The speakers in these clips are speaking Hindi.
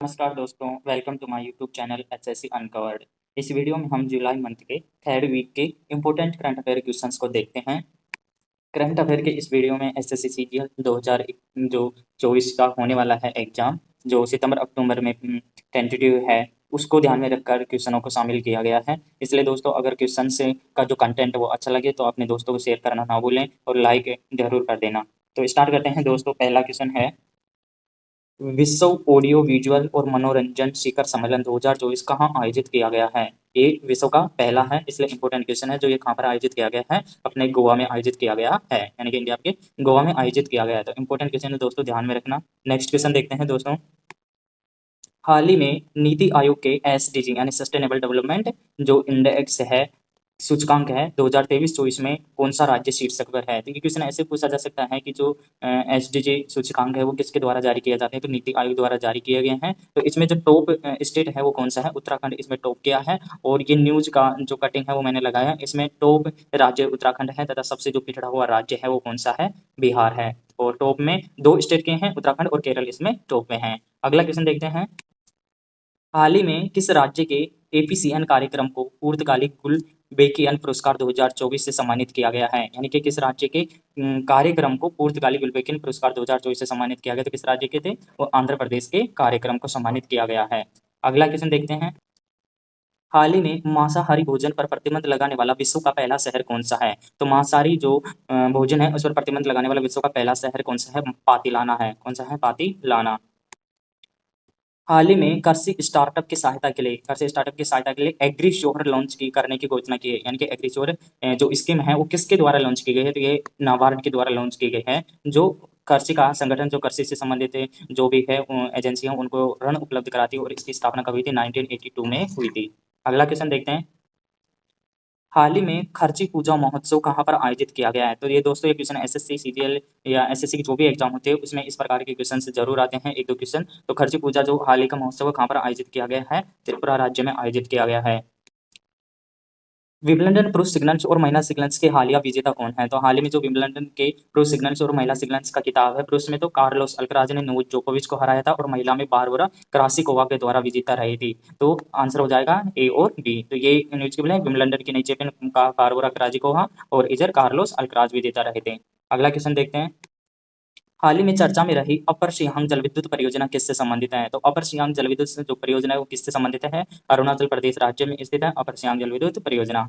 नमस्कार दोस्तों, welcome to my YouTube channel HSC uncovered. इस वीडियो में हम जुलाई मंथ के थर्ड वीक के इम्पोर्टेंट करंट अफेयर क्वेश्चंस को देखते हैं। करंट अफेयर के इस वीडियो में एसएससी सीजीएल 2000 जो 24 का होने वाला है एग्जाम, जो सितंबर अक्टूबर में टेंटेटिव है, उसको ध्यान में रखकर क्वेश्चनों को शामिल किया गया है। इसलिए दोस्तों, अगर क्वेश्चन से का जो कंटेंट वो अच्छा लगे तो अपने दोस्तों को शेयर करना ना भूलें और लाइक जरूर कर देना। तो स्टार्ट करते हैं दोस्तों। पहला क्वेश्चन है, विश्व ऑडियो विजुअल और मनोरंजन शिखर सम्मेलन 2024 कहाँ आयोजित किया गया है? ये विश्व का पहला है, इसलिए इंपॉर्टेंट क्वेश्चन है। जो ये कहाँ पर आयोजित किया गया है? अपने गोवा में आयोजित किया गया है, यानी कि इंडिया के गोवा में आयोजित किया गया है। तो इंपॉर्टेंट क्वेश्चन है दोस्तों, ध्यान में रखना। नेक्स्ट क्वेश्चन देखते हैं दोस्तों। हाल ही में नीति आयोग के एसडीजी यानी सस्टेनेबल डेवलपमेंट जो इंडेक्स है, सूचकांक है, 2023-24 में कौन सा राज्य शीर्षक पर है? तो ये क्वेश्चन ऐसे पूछा जा सकता है कि जो एसडीजी सूचकांक है वो किसके द्वारा जारी किया जाता है? तो नीति आयोग द्वारा जारी किए गए हैं। तो इसमें जो टॉप स्टेट है वो कौन सा है? उत्तराखंड इसमें टॉप किया है। और ये न्यूज का जो कटिंग है वो मैंने लगाया, इसमें टॉप राज्य उत्तराखंड है तथा सबसे जो पिछड़ा हुआ राज्य है वो कौन सा है? बिहार है। और टॉप में दो स्टेट के हैं, उत्तराखंड और केरल इसमें टॉप में है। अगला क्वेश्चन देखते हैं। हाल ही में किस राज्य के एपीसीएन कार्यक्रम को पूर्णकालिक गुलबेकियन पुरस्कार 2024 से सम्मानित किया गया है? यानी कि किस राज्य के कार्यक्रम को पूर्णकालिक गुलबेकियन पुरस्कार 2024 से सम्मानित किया गया? तो किस राज्य के थे वो? आंध्र प्रदेश के कार्यक्रम को सम्मानित किया गया है। अगला क्वेश्चन देखते हैं। हाल ही में मांसाहारी भोजन पर प्रतिबंध लगाने वाला विश्व का पहला शहर कौन सा है? तो मांसाहारी जो भोजन है उस पर प्रतिबंध लगाने वाला विश्व का पहला शहर कौन सा है? पातिलाना है। कौन सा है? पातिलाना। हाल ही में कृषि स्टार्टअप की सहायता के लिए एग्रीश्योर लॉन्च की करने की घोषणा की है। यानी कि एग्रीश्योर जो स्कीम है वो किसके द्वारा लॉन्च की गई है? तो ये नाबार्ड के द्वारा लॉन्च की गई है। जो कृषि का संगठन जो कृषि से संबंधित जो भी है एजेंसियां उनको ऋण उपलब्ध कराती है, और इसकी स्थापना कब हुई थी? 1982 में हुई थी। अगला क्वेश्चन देखते हैं। हाल ही में खर्ची पूजा महोत्सव कहाँ पर आयोजित किया गया है? तो ये दोस्तों ये क्वेश्चन एसएससी सीजीएल या एसएससी की जो भी एग्जाम होते हैं उसमें इस प्रकार के क्वेश्चन जरूर आते हैं, एक दो क्वेश्चन। तो खर्ची पूजा जो हाल ही का महोत्सव है कहाँ पर आयोजित किया गया है? त्रिपुरा राज्य में आयोजित किया गया है। विंबलडन पुरुष सिंगल्स और महिला सिंगल्स के हालिया विजेता कौन है? तो हाल ही में जो विंबलडन के पुरुष सिंगल्स और महिला सिंगल्स का खिताब है, पुरुष में तो कार्लोस अल्कराज ने नोवाक जोकोविच को हराया था, और महिला में बारबरा क्रासिकोवा के द्वारा विजेता रही थी। तो आंसर हो जाएगा ए और बी। तो ये इलिजिबल है। विंबलडन की नई चैंपियन का बारबरा क्रासिकोवा और इधर कार्लोस अल्कराज विजेता रहे थे। अगला क्वेश्चन देखते हैं। हाल ही में चर्चा में रही अपर सियांग जलविद्युत परियोजना किससे संबंधित है? तो अपर सियांग जलविद्युत जो परियोजना है वो किससे संबंधित है? अरुणाचल प्रदेश राज्य में स्थित है अपर सियांग जलविद्युत परियोजना।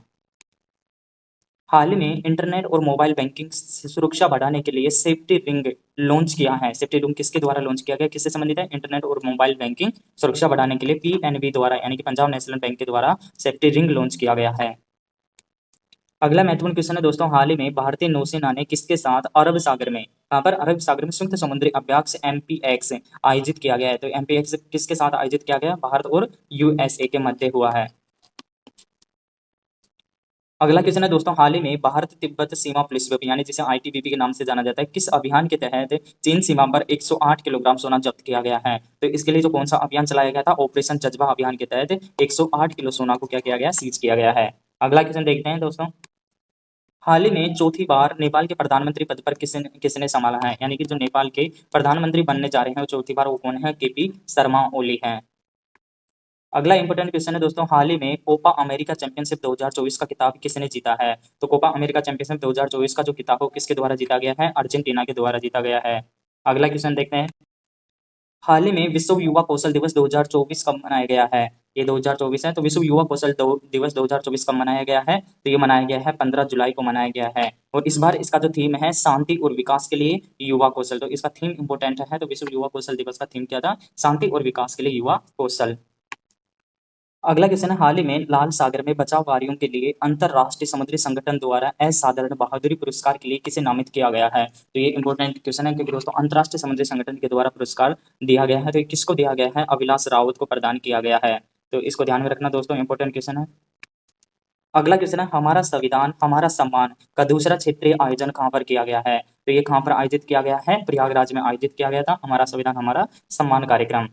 हाल ही में इंटरनेट और मोबाइल बैंकिंग सुरक्षा बढ़ाने के लिए सेफ्टी रिंग लॉन्च किया है। सेफ्टी रिंग किसके द्वारा लॉन्च किया गया? किससे संबंधित है? इंटरनेट और मोबाइल बैंकिंग सुरक्षा बढ़ाने के लिए पीएनबी द्वारा यानी कि पंजाब नेशनल बैंक के द्वारा सेफ्टी रिंग लॉन्च किया गया है। अगला महत्वपूर्ण क्वेश्चन है दोस्तों। हाल ही में भारतीय नौसेना ने किसके साथ अरब सागर में, कहां पर? अरब सागर में संयुक्त समुद्री अभ्यास एमपीएक्स आयोजित किया गया है। तो एमपीएक्स किसके साथ आयोजित किया गया? भारत और यूएसए के मध्य हुआ है। अगला क्वेश्चन है दोस्तों। हाल ही में भारत तिब्बत सीमा पुलिस बल यानी जिसे आईटीबीपी के नाम से जाना जाता है, किस अभियान के तहत चीन सीमा पर 108 किलोग्राम सोना जब्त किया गया है? तो इसके लिए जो कौन सा अभियान चलाया गया था? ऑपरेशन जज्बा अभियान के तहत 108 किलो सोना को क्या किया गया? सीज किया गया है। अगला क्वेश्चन देखते हैं दोस्तों। हाल ही में चौथी बार नेपाल के प्रधानमंत्री पद पर किसने संभाला है? यानी कि जो नेपाल के प्रधानमंत्री बनने जा रहे हैं वो चौथी बार, वो कौन है? केपी शर्मा ओली है। अगला इंपॉर्टेंट क्वेश्चन है दोस्तों। हाल ही में कोपा अमेरिका चैंपियनशिप 2024 का खिताब किसने जीता है? तो कोपा अमेरिका चैंपियनशिप 2024 का जो खिताब है किसके द्वारा जीता गया है? अर्जेंटीना के द्वारा जीता गया है। अगला क्वेश्चन देखते हैं। हाल ही में विश्व युवा कौशल दिवस 2024 कब मनाया गया है? ये 2024 है। तो विश्व युवा कौशल दिवस 2024 कब मनाया गया है? तो ये मनाया गया है 15 जुलाई को मनाया गया है। और इस बार इसका जो थीम है शांति और विकास के लिए युवा कौशल। तो इसका थीम इंपोर्टेंट है। तो विश्व युवा कौशल दिवस का थीम क्या था? शांति और विकास के लिए युवा कौशल। अगला क्वेश्चन है। हाल ही में लाल सागर में बचावकारियों के लिए अंतरराष्ट्रीय समुद्री संगठन द्वारा असाधारण बहादुरी पुरस्कार के लिए किसे नामित किया गया है? तो ये इंपॉर्टेंट क्वेश्चन है क्योंकि दोस्तों अंतरराष्ट्रीय समुद्री संगठन के द्वारा पुरस्कार दिया गया है। तो ये किसको दिया गया है? अविनाश रावत को प्रदान किया गया है। तो इसको ध्यान में रखना दोस्तों, इंपॉर्टेंट क्वेश्चन है। अगला क्वेश्चन है। हमारा संविधान हमारा सम्मान का दूसरा क्षेत्रीय आयोजन कहाँ पर किया गया है? तो ये कहाँ पर आयोजित किया गया है? प्रयागराज में आयोजित किया गया था हमारा संविधान हमारा सम्मान कार्यक्रम।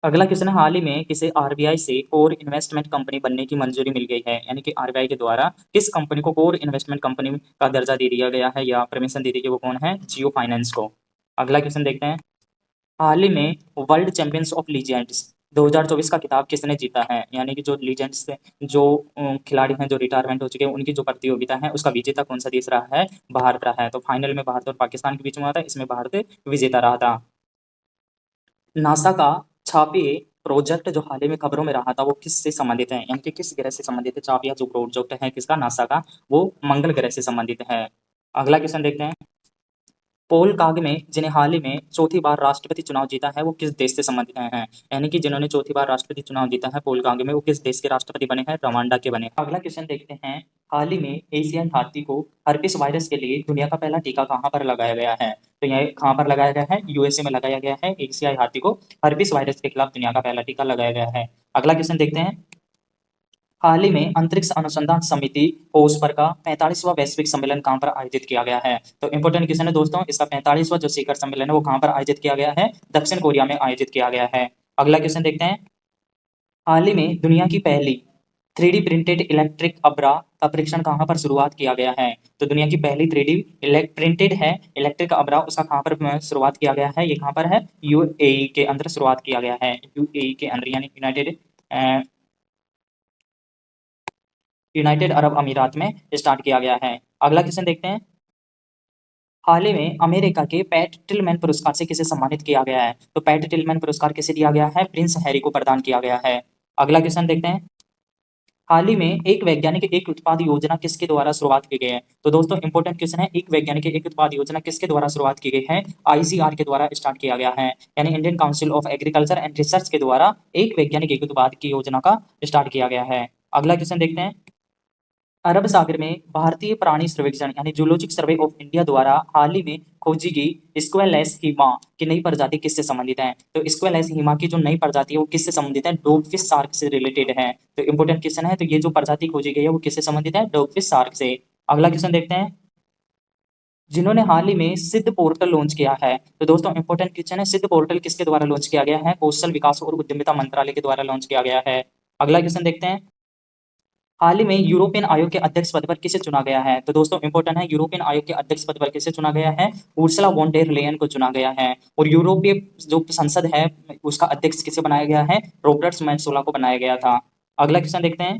अगला क्वेश्चन है। हाल ही में किसे आरबीआई से कोर इन्वेस्टमेंट कंपनी बनने की मंजूरी मिल गई है? यानी कि आरबीआई के द्वारा किस कंपनी को कोर इन्वेस्टमेंट कंपनी का दर्जा दे दिया गया है या परमिशन दे दी गई? वो कौन है? जियो फाइनेंस को। अगला क्वेश्चन देखते हैं। हाल ही में वर्ल्ड चैंपियंस ऑफ लीजेंड्स 2024 का खिताब किसने जीता है? यानी कि जो लीजेंड्स जो खिलाड़ी हैं जो रिटायरमेंट हो चुके हैं उनकी जो प्रतियोगिता है उसका विजेता कौन सा देश रहा है? भारत रहा है। तो फाइनल में भारत और पाकिस्तान के बीच में हुआ था, इसमें भारत विजेता रहा था। नासा का छापे प्रोजेक्ट जो हाल ही में खबरों में रहा था वो किससे संबंधित है? यानी कि किस ग्रह से संबंधित है? चापिया जो प्रोजेक्ट है किसका? नासा का, वो मंगल ग्रह से संबंधित है। अगला क्वेश्चन देखते हैं। पॉल कागमे जिन्हें हाल ही में चौथी बार राष्ट्रपति चुनाव जीता है वो किस देश से संबंधित हैं? यानी कि जिन्होंने चौथी बार राष्ट्रपति चुनाव जीता है पॉल कागमे, वो किस देश के राष्ट्रपति बने हैं? रवांडा के बने। अगला क्वेश्चन देखते हैं। हाल ही में एशियन हाथी को हर्पिस वायरस के लिए दुनिया का पहला टीका कहाँ पर लगाया गया है? तो यह कहाँ पर लगाया गया है? यूएसए में लगाया गया है। एशियाई हाथी को हर्पिस वायरस के खिलाफ दुनिया का पहला टीका लगाया गया है। अगला क्वेश्चन देखते हैं। हाल ही में अंतरिक्ष अनुसंधान समिति ओस्पर का 45वां वैश्विक सम्मेलन कहाँ पर आयोजित किया गया है? तो इंपॉर्टेंट क्वेश्चन है दोस्तों, इसका 45वां जो शिखर सम्मेलन है वो कहाँ पर आयोजित किया गया है? दक्षिण कोरिया में आयोजित किया गया है। अगला क्वेश्चन देखते हैं। हाल ही में दुनिया की पहली 3D प्रिंटेड इलेक्ट्रिक अब्रा का परीक्षण कहाँ पर शुरुआत किया गया है? तो दुनिया की पहली 3D प्रिंटेड है इलेक्ट्रिक अब्रा, उसका कहाँ पर शुरुआत किया गया है? ये कहाँ पर है? यूएई के अंदर शुरुआत किया गया है। यूएई के अंदर यानी यूनाइटेड अरब अमीरात में स्टार्ट किया गया है। अगला क्वेश्चन देखते हैं। हाल ही में अमेरिका के पैट टिलमैन पुरस्कार से किसे सम्मानित किया गया है? तो पैट टिलमैन पुरस्कार किसे दिया गया है? प्रिंस हैरी को प्रदान किया गया है। अगला क्वेश्चन देखते हैं। हाल ही में एक वैज्ञानिक एक उत्पाद योजना किसके द्वारा शुरुआत की गई है? तो दोस्तों इंपॉर्टेंट क्वेश्चन है, एक वैज्ञानिक एक उत्पाद योजना किसके द्वारा शुरुआत की गई है? आईसीआर के द्वारा स्टार्ट किया गया है। यानी Indian council of agriculture and research के द्वारा एक वैज्ञानिक एक उत्पाद की योजना का स्टार्ट किया गया है। अगला क्वेश्चन देखते हैं। अरब सागर में भारतीय प्राणी सर्वेक्षण यानी जूलॉजिक सर्वे ऑफ इंडिया द्वारा हाल ही में खोजी गई स्क्वैलेस हीमा की नई प्रजाति किससे संबंधित है? तो स्क्वैलेस हीमा की जो नई प्रजाति है वो किससे संबंधित है? डॉगफिश शार्क से रिलेटेड है। तो इंपोर्टेंट क्वेश्चन है, तो ये जो प्रजाति खोजी गई है वो किससे संबंधित है? डॉगफिश शार्क से। अगला क्वेश्चन देखते हैं। जिन्होंने हाल ही में सिद्ध पोर्टल लॉन्च किया है, तो दोस्तों इंपोर्टेंट क्वेश्चन है, सिद्ध पोर्टल किसके द्वारा लॉन्च किया गया है? कौशल विकास और उद्यमिता मंत्रालय के द्वारा लॉन्च किया गया है। अगला क्वेश्चन देखते हैं। हाल ही में यूरोपियन आयोग के अध्यक्ष पद पर किसे चुना गया है? तो दोस्तों इंपॉर्टेंट है, यूरोपियन आयोग के अध्यक्ष पद पर किसे चुना गया है? उर्सुला वॉन डेर लेयन को चुना गया है। और यूरोपीय जो संसद है उसका अध्यक्ष किसे बनाया गया है? रॉबर्ट मेत्सोला को बनाया गया था। अगला क्वेश्चन देखते हैं।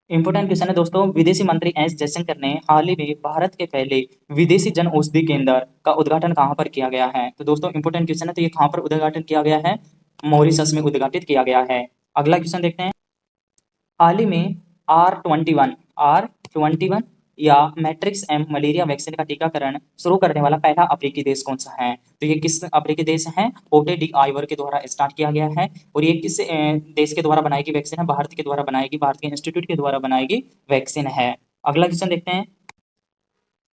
इंपॉर्टेंट क्वेश्चन है दोस्तों, विदेशी मंत्री एस जयशंकर ने हाल ही में भारत के पहले विदेशी जन औषधि केंद्र का उद्घाटन कहाँ पर किया गया है? तो दोस्तों इंपॉर्टेंट क्वेश्चन है, तो ये कहाँ पर उद्घाटन किया गया है? मॉरिशस में उद्घाटित किया गया है। अगला क्वेश्चन देखते हैं। हाल ही में R21 या मैट्रिक्स एम मलेरिया वैक्सीन का टीकाकरण शुरू करने वाला पहला अफ्रीकी देश कौन सा है? तो ये किस अफ्रीकी देश है? कोटे डी आइवर के द्वारा स्टार्ट किया गया है। और ये किस देश के द्वारा बनाई गई वैक्सीन है? भारत के द्वारा बनाएगी, भारत के इंस्टीट्यूट के द्वारा बनाएगी वैक्सीन है। अगला क्वेश्चन देखते हैं।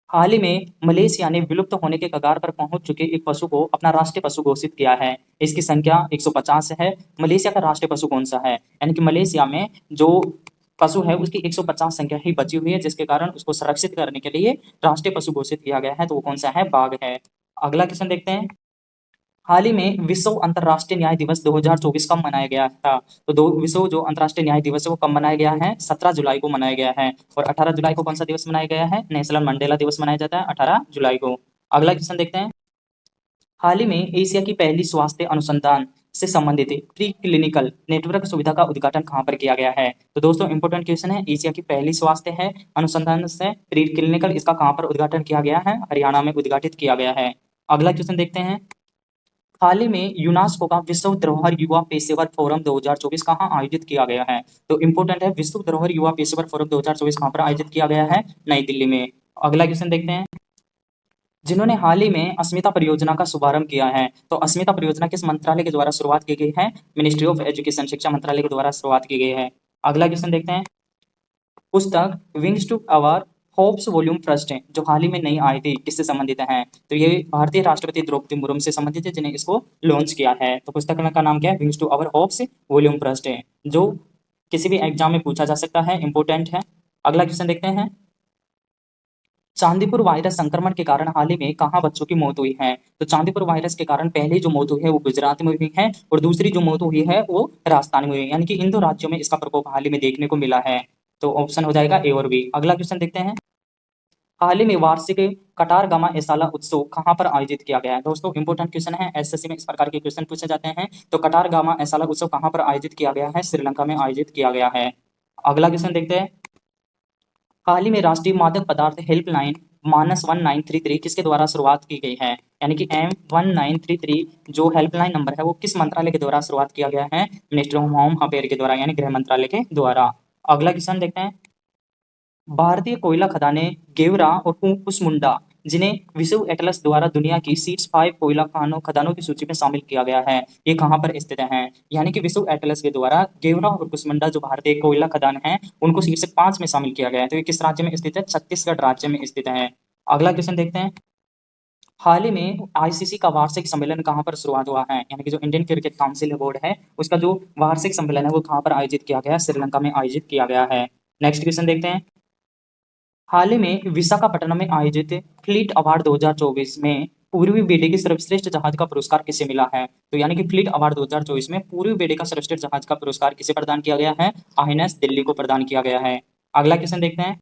हाल ही में मलेशिया ने विलुप्त होने के कगार पर पहुंच चुके एक पशु को अपना राष्ट्रीय पशु घोषित किया है। इसकी संख्या 150 है। मलेशिया का राष्ट्रीय पशु कौन सा है? यानी कि मलेशिया में जो पशु है उसकी 150 संख्या ही बची हुई है, जिसके कारण उसको संरक्षित करने के लिए राष्ट्रीय पशु घोषित किया गया है। तो वो कौन सा है? बाघ है। अगला क्वेश्चन देखते हैं। हाल ही में विश्व अंतर्राष्ट्रीय न्याय दिवस 2024 कब मनाया गया था? तो दो विश्व जो अंतर्राष्ट्रीय न्याय दिवस है वो कब मनाया गया है? 17 जुलाई को मनाया गया है। और 18 जुलाई को कौन सा दिवस मनाया गया है? नेशनल मंडेला दिवस मनाया जाता है 18 जुलाई को। अगला क्वेश्चन देखते हैं। हाल ही में एशिया की पहली स्वास्थ्य अनुसंधान से संबंधित प्री क्लिनिकल नेटवर्क सुविधा का उद्घाटन कहाँ पर किया गया है? तो दोस्तों इंपोर्टेंट क्वेश्चन है, एशिया की पहली स्वास्थ्य है अनुसंधान से प्री क्लिनिकल, इसका कहाँ पर उद्घाटन किया गया है? हरियाणा में उद्घाटित किया गया है। अगला क्वेश्चन देखते हैं। हाल ही में यूनेस्को का विश्व धरोहर युवा पेशेवर फोरम 2024 कहाँ आयोजित किया गया है? तो इंपोर्टेंट है, विश्व धरोहर युवा पेशेवर फोरम 2024 कहाँ पर आयोजित किया गया है? नई दिल्ली में। अगला क्वेश्चन देखते हैं। जिन्होंने हाल ही में अस्मिता परियोजना का शुभारंभ किया है, तो अस्मिता परियोजना किस मंत्रालय के द्वारा शुरुआत की गई है? मिनिस्ट्री ऑफ एजुकेशन, शिक्षा मंत्रालय के द्वारा शुरुआत की गई है। अगला क्वेश्चन देखते हैं। पुस्तक wings to our hopes volume first है जो हाल ही में नई आई थी, किससे संबंधित है? तो ये भारतीय राष्ट्रपति द्रौपदी मुर्मू से संबंधित है, जिन्हें इसको लॉन्च किया है। तो पुस्तक का नाम क्या है? Wings to our hopes volume first है, जो किसी भी एग्जाम में पूछा जा सकता है, इंपोर्टेंट है। अगला क्वेश्चन देखते हैं। चांदीपुर वायरस संक्रमण के कारण हाल ही में कहाँ बच्चों की मौत हुई है? तो चांदीपुर वायरस के कारण पहली जो मौत हुई है वो गुजरात में हुई है, और दूसरी जो मौत हुई है वो राजस्थान में हुई है। यानी कि इन दो राज्यों में इसका प्रकोप हाल ही में देखने को मिला है। तो ऑप्शन हो जाएगा ए और बी। अगला क्वेश्चन देखते हैं। हाल ही में वार्षिक कटार गामा एसाला उत्सव कहाँ पर आयोजित किया गया है? दोस्तों इंपोर्टेंट क्वेश्चन है, एसएससी में इस प्रकार के क्वेश्चन पूछे जाते हैं। तो कटार गामा एसाला उत्सव कहाँ पर आयोजित किया गया है? श्रीलंका में आयोजित किया गया है। अगला क्वेश्चन देखते हैं। हाल ही में राष्ट्रीय मादक पदार्थ हेल्पलाइन मानस 1933 किसके द्वारा शुरुआत की गई है? यानी कि M1933 जो हेल्पलाइन नंबर है वो किस मंत्रालय के द्वारा शुरुआत किया गया है? मिनिस्टर ऑफ होम अफेयर के द्वारा, यानी गृह मंत्रालय के द्वारा। अगला क्वेश्चन देखते हैं। भारतीय कोयला खदानें गेवरा और कुसमुंडा जिन्हें विश्व एटलस द्वारा दुनिया की शीर्ष 5 कोयला खदानों की सूची में शामिल किया गया है, ये कहाँ पर स्थित हैं? यानी कि विश्व एटलस के द्वारा गेवरा और कुसमुंडा जो भारतीय कोयला खदान हैं उनको शीर्षक 5 में शामिल किया गया है। तो ये किस राज्य में स्थित है? छत्तीसगढ़ राज्य में स्थित है। अगला क्वेश्चन देखते हैं। हाल ही में आईसीसी का वार्षिक सम्मेलन कहाँ पर शुरुआत हुआ है? यानी कि जो इंडियन क्रिकेट काउंसिल बोर्ड है उसका जो वार्षिक सम्मेलन है वो कहाँ पर आयोजित किया गया है? श्रीलंका में आयोजित किया गया है। नेक्स्ट क्वेश्चन देखते हैं। हाल ही में विशाखापट्टनम में आयोजित फ्लीट अवार्ड 2024 में पूर्वी बेड़े की सर्वश्रेष्ठ जहाज का पुरस्कार किसे मिला है? तो यानी कि फ्लीट अवार्ड 2024 में पूर्वी बेड़े का सर्वश्रेष्ठ जहाज का पुरस्कार किसे प्रदान किया गया है? आईएनएस दिल्ली को प्रदान किया गया है। अगला क्वेश्चन देखते हैं।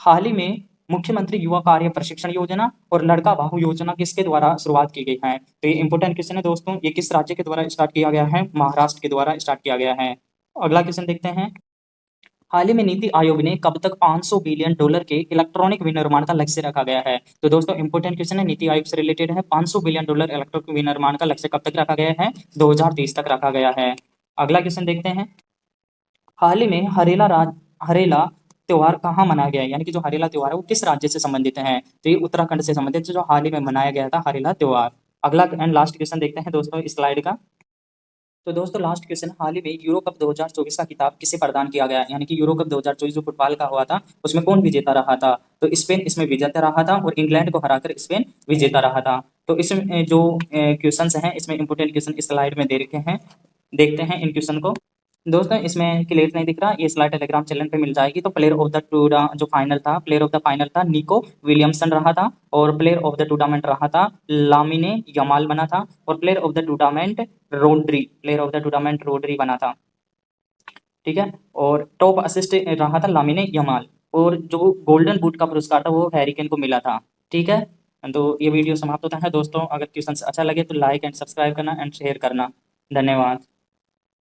हाल ही में मुख्यमंत्री युवा कार्य प्रशिक्षण योजना और लड़का बाहु योजना किसके द्वारा शुरुआत की गई है? तो ये इंपोर्टेंट क्वेश्चन है दोस्तों। ये किस राज्य के द्वारा स्टार्ट किया गया है? महाराष्ट्र के द्वारा स्टार्ट किया गया है। अगला क्वेश्चन देखते हैं। हाल ही में नीति आयोग ने कब तक $500 बिलियन के इलेक्ट्रॉनिक विनिर्माण का लक्ष्य रखा गया है? तो दोस्तों इंपोर्टेंट क्वेश्चन है, नीति आयोग से रिलेटेड है। $500 बिलियन इलेक्ट्रॉनिक विनिर्माण का लक्ष्य कब तक रखा गया है? 2030 तक रखा गया है। अगला क्वेश्चन देखते हैं। हाल ही में हरेला त्योहार कहाँ मनाया गया है? यानी कि जो हरेला त्योहार है वो किस राज्य से संबंधित है? तो ये उत्तराखंड से संबंधित जो हाल ही में मनाया गया था हरेला त्योहार। अगला एंड लास्ट क्वेश्चन देखते हैं दोस्तों इस स्लाइड का। तो दोस्तों लास्ट क्वेश्चन, हाल ही में यूरो कप 2024 का खिताब किसे प्रदान किया गया? यानी कि यूरो कप 2024 जो फुटबॉल का हुआ था उसमें कौन विजेता रहा था? तो स्पेन इसमें विजेता रहा था और इंग्लैंड को हराकर स्पेन विजेता रहा था। तो इसमें जो क्वेश्चंस हैं इसमें इंपोर्टेंट क्वेश्चन इस स्लाइड में दे रखे हैं, देखते हैं इन क्वेश्चन को। दोस्तों इसमें क्लियर नहीं दिख रहा, ये स्लाइड टेलीग्राम चैनल पे मिल जाएगी। तो प्लेयर ऑफ द जो फाइनल था, प्लेयर ऑफ द फाइनल था निको विलियमसन रहा था और प्लेयर ऑफ द टूर्नामेंट रहा था लामिने यमाल बना था और player of the tournament Rodri बना था। ठीक है, और टॉप असिस्ट रहा था लामिने यमाल और जो गोल्डन बूट का पुरस्कार था वो हैरी केन को मिला था। ठीक है, तो ये वीडियो समाप्त होता है दोस्तों। अगर क्वेश्चन अच्छा लगे तो लाइक एंड सब्सक्राइब करना एंड शेयर करना। धन्यवाद।